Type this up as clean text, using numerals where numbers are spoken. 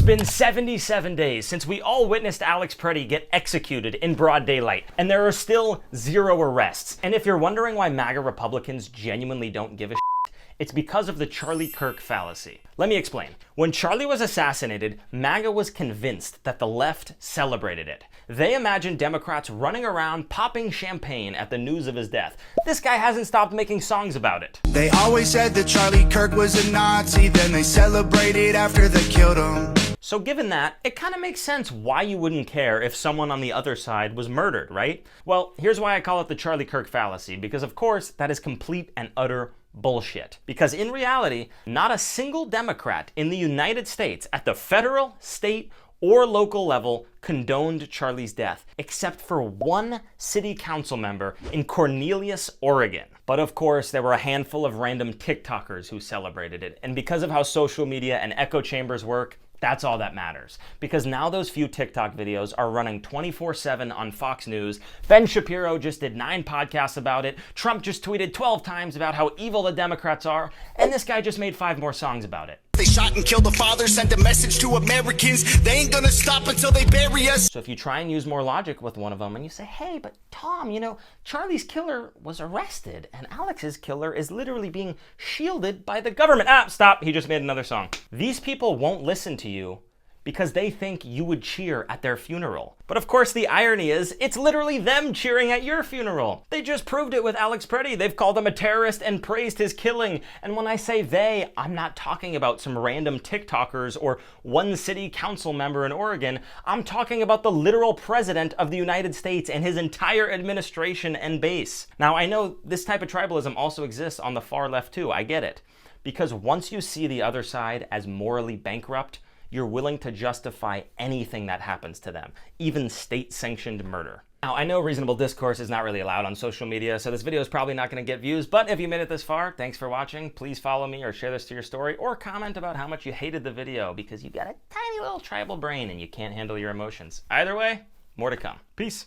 been 77 days since we all witnessed Alex Preddy get executed in broad daylight, and there are still 0 arrests. And if you're wondering why MAGA Republicans genuinely don't give a shit, it's because of the Charlie Kirk fallacy. Let me explain. When Charlie was assassinated, MAGA was convinced that the left celebrated it. They imagined Democrats running around popping champagne at the news of his death. This guy hasn't stopped making songs about it. They always said that Charlie Kirk was a Nazi, then they celebrated after they killed him. So given that, it kind of makes sense why you wouldn't care if someone on the other side was murdered, right? Well, here's why I call it the Charlie Kirk fallacy, because of course that is complete and utter bullshit. Because in reality, not a single Democrat in the United States at the federal, state, or local level condoned Charlie's death, except for one city council member in Cornelius, Oregon. But of course, there were a handful of random TikTokers who celebrated it. And because of how social media and echo chambers work, that's all that matters. Because now those few TikTok videos are running 24/7 on Fox News. Ben Shapiro just did 9 podcasts about it. Trump just tweeted 12 times about how evil the Democrats are. And this guy just made 5 more songs about it. They shot and killed the father, sent a message to Americans. They ain't gonna stop until they bury us. So if you try and use more logic with one of them and you say, hey, but Tom, you know, Charlie's killer was arrested and Alex's killer is literally being shielded by the government. Stop, he just made another song. These people won't listen to you because they think you would cheer at their funeral. But of course the irony is, it's literally them cheering at your funeral. They just proved it with Alex Preddy. They've called him a terrorist and praised his killing. And when I say they, I'm not talking about some random TikTokers or one city council member in Oregon. I'm talking about the literal president of the United States and his entire administration and base. Now I know this type of tribalism also exists on the far left too, I get it. Because once you see the other side as morally bankrupt, you're willing to justify anything that happens to them, even state-sanctioned murder. Now, I know reasonable discourse is not really allowed on social media, so this video is probably not going to get views, but if you made it this far, thanks for watching. Please follow me or share this to your story, or comment about how much you hated the video because you got a tiny little tribal brain and you can't handle your emotions. Either way, more to come. Peace.